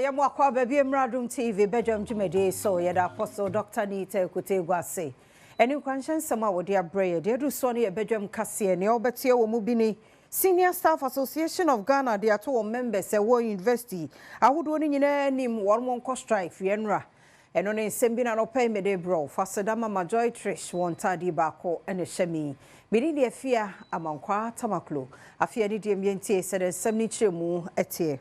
yamo akwa baby Adom TV Badwam Jumede so yeda apostle Dr. Nita Kutegwase. Eni kwanshan sama wodi abreye de do so ne Badwam kase ne obetie wo mu bi ni Senior Staff Association of Ghana de ato members e wo university ahodo ni nyina nim wormon ko strike fienra eno ne nsem bi na no pay me de bro fasedama majoy trish won tadi bako ene hyemi bini de afia amankwa tamaklo afia de de mientie se de semni chiremu etie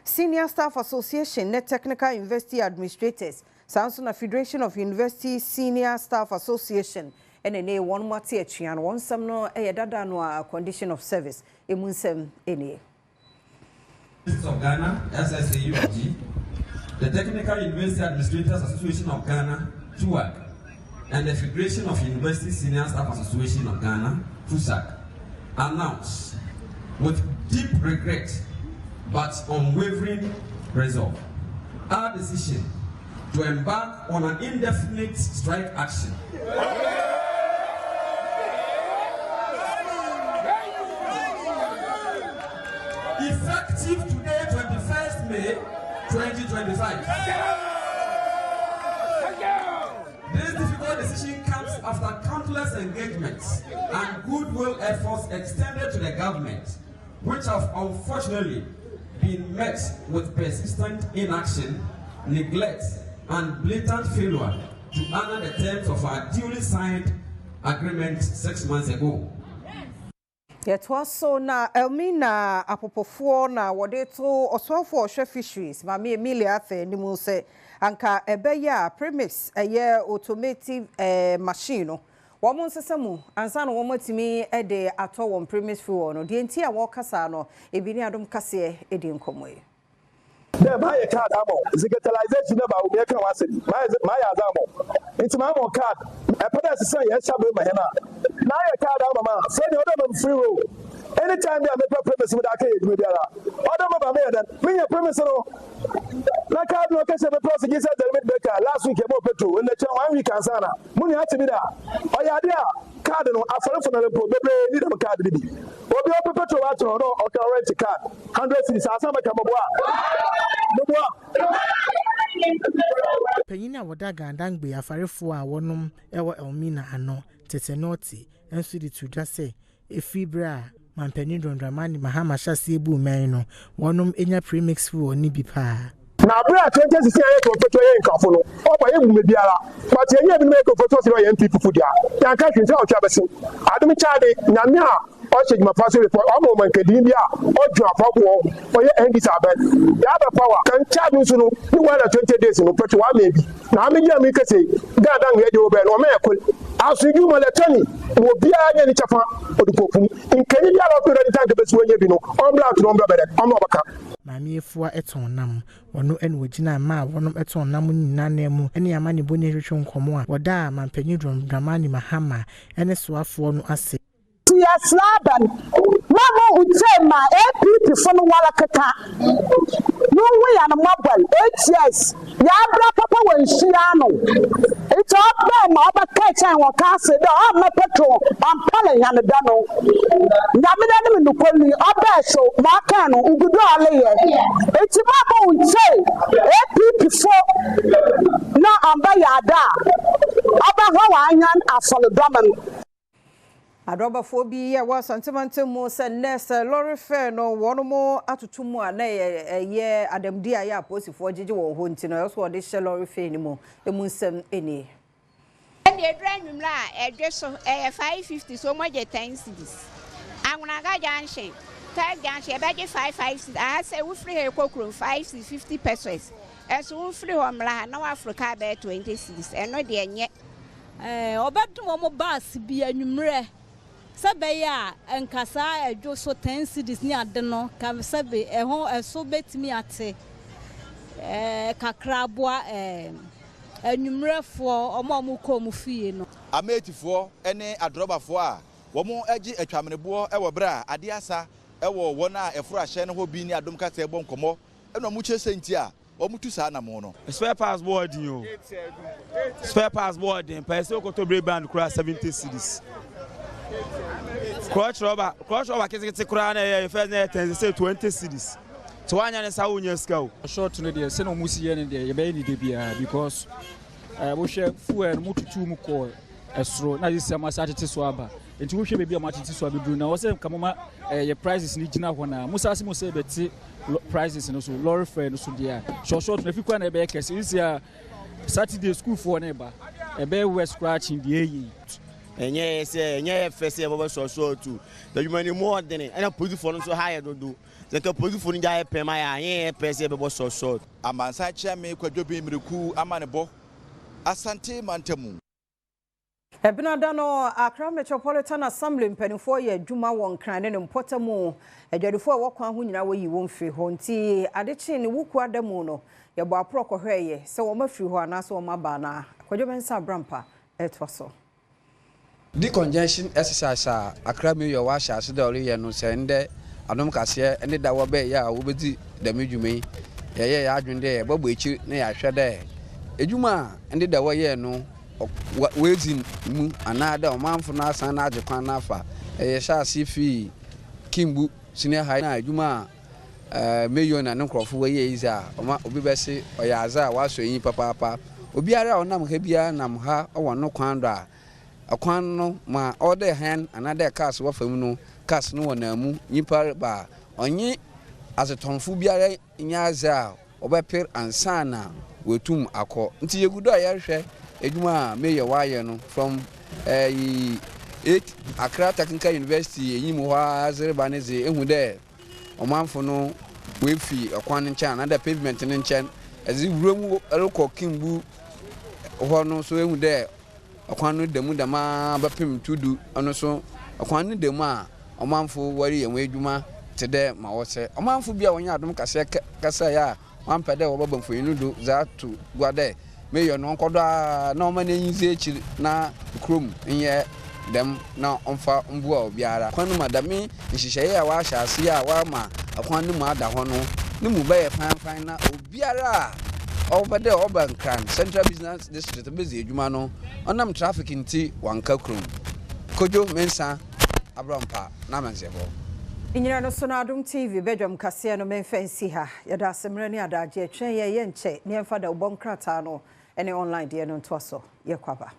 Senior Staff Association net Technical University Administrators Sansuna Federation of University Senior Staff Association ene one mate atwan one some no dada no condition of service emunsem ene of Ghana SSAUG the Technical University Administrators Association of Ghana TUAG and the Federation of University Senior Staff Association of Ghana FUSAG announce with deep regret but unwavering resolve our decision to embark on an indefinite strike action. Effective today, 21st May 2025. This difficult decision comes after countless engagements and goodwill efforts extended to the government, which have unfortunately been met with persistent inaction, neglect, and blatant failure to honor the terms of our duly signed agreement 6 months ago. Yet was so na Elmina apopofo na wodeto oswafo ohwe fisheries mama Emilia afa ni mu se anka ebeya premise eye automatic machine no wo mo nsesemu ansa no wo matimi de ato won premise fuel no de ntia wo kasa no ebi ni Adom kase e di nkomoye the my card amo digitalization na ba wo me kan wase my azamo it's my card e pada se say yes shabe ma hena na ya card amo ma say the other free roll anytime I make premise with that you biara other ma me dan me ya premise no na card no kase be process give say the limit breaker last week e mo petrol in the 1 week ansana muni ati bi da o ya de a card no afore for na report be need am card bi obi o petrol wa tro no o ka rent card 100 cedis asa ma ka mo Penina woda gandangbe afarefo a wonom ewo Elmina ano tete noti enso di tudwa se efibra mampeni Dondramani mahama hyase ebu men no wonom enya premix fu oni bi pa na bra 2016 aye ko foto ye nkafo no o ba ye mu me biara but enye bi me ko foto se ye MPP fu dia ya ka twin se o twa bese Adom chade nyame a o che ma pass report o mo man kedi bia o ju afabo o ye endi saben ya ba power kan chade nso no ni wala 20 days no peto wa me bi na me dia me kase gadan he de o be no me ekol asuju mo le tani wo bia nya ni chafa odupopum nkeni bia lo pe de tank besu onye bi no on black no be bere on obaka mami efua eton nam wono en wogina ma wonom eton nam nyina na mu ene amane boni hwehwe nkomo a woda mampanyi Dondramani mahama ene soafo no ase yes laban mama utema APP fono wala kaka no we an mobile 8 years ya bra papa wanhia no it's up there ma ba catch and wa case do am na petrol am pale ya ne da no nyame da ne no koli oba so ma ka no ugudo ale ye it's mama utse APP fo na amba ya da aba ho wa anyan afole doman Adoba fobi ya wa sentiment mo se nurse lorry fair no wono mo atutu mu ana ye Adam dia ya posifo jeje wo ho ntino yo so de she lorry fair ni mo emunsem eni and the dranum la so 550 so mo je 10 cedis anwuna ga janche tag janche be je 550 I say we free here kokro 550 pesos eso we free hom la na Africa be 20 cedis eno de enye obedum mo bus bi anwumre Sabaya and Kasa ejo so 10 cedis ni ade no ka sabe ho eso betimi ate kakrabua anwumrefo omo ko mu fie no ametifo ene adrobafo a wo mo agi atwamenebo e wo bra ade asa e wo wona efuru ahye ne ho bi ni Adom kasa ebo nkomo eno mu chesenti a wo mutu sa na mo no spare pass boarding yo spare pass boarding pese okotobre band kura 70 cedis Crotch rubber kete kura na first na 10 say 20 cedis to one and sa unya ska short no dey say no musi ye ne dey ye be ni dey bia because wo hwe fuel mututu mu ko esro na this am asatete so aba enti wo hwe be bia matete so abedru na wo say kamoma ye prices ni gina ho na musa se mo say beti prices no so lorry fare no so dia short na fi kwa na be kese this year Saturday school for neighbor be we scratching the ayi enye say enye first year baba so too the human more than and police for no so high do the police for nja pay my enye first year baba so amansa chairman kwadwo bi mreku amanebo asante mantamu Ebinada no Accra Metropolitan Assembly mpanimfo ye adwuma won kran ne mpotamu adwadifo wokwa ho nyina wo yi won firi ho nti adechi ne wuku adamu no ye bo apro kohweye se wo mafiri ho anaso wo maba na kwadwo bensa brampa etwaso the conjunction exercise Accra me your wash as the ori ye no sende adom kase ene da wo be ya wo bedi da medwume ye ya adwende babo echi na ya hwede adwuma ende da wo ye no wezin mu anada omanfo na asan na agekwan na afa sha sifi kimbu senior high na adwuma meyo na nkrofo we ye iza obi bese oyaza waso yin papa obiara onam ha bia nam ha owono kwan do akwan no ma order hand another cars wa fam no cars no wona mu nyipa ba onye azetonfo biara nyaza obeper ansana wetum akọ nti yegudo ayerhwe ejuma meyo waye no from 8 Accra Technical University enyim ho azerbaneze ehu de omanfo no we fi akwan nchen na the pavement nchen ezi wuram elko kimbu ho no so ehu de akwan no demu dama bapem tudu ono so akwan no demu a omanfo wari yenwe ejuma tede ma wose omanfo bia wonya adom kasa ya wampede wo babamfo yinudo za tu gwade meyo no nkodo na o ma na nyize echi na krom nye dem na onfa mbu a obiara kwanu madame nhihye ya wa hyase ya wa ma akwan no mu ada ho no ne mu ba ye fan na obiara obede obankran Central Business District bezi edwuma no onam traffic nti wanka krom kojo mensa abrampa na mansebo Inyira no so na Adom TV Badwam kase no menfansi ha yada asemre ne adaje twen ye nche ne mfa da obom krata no ene online de no ntoso ye kwaba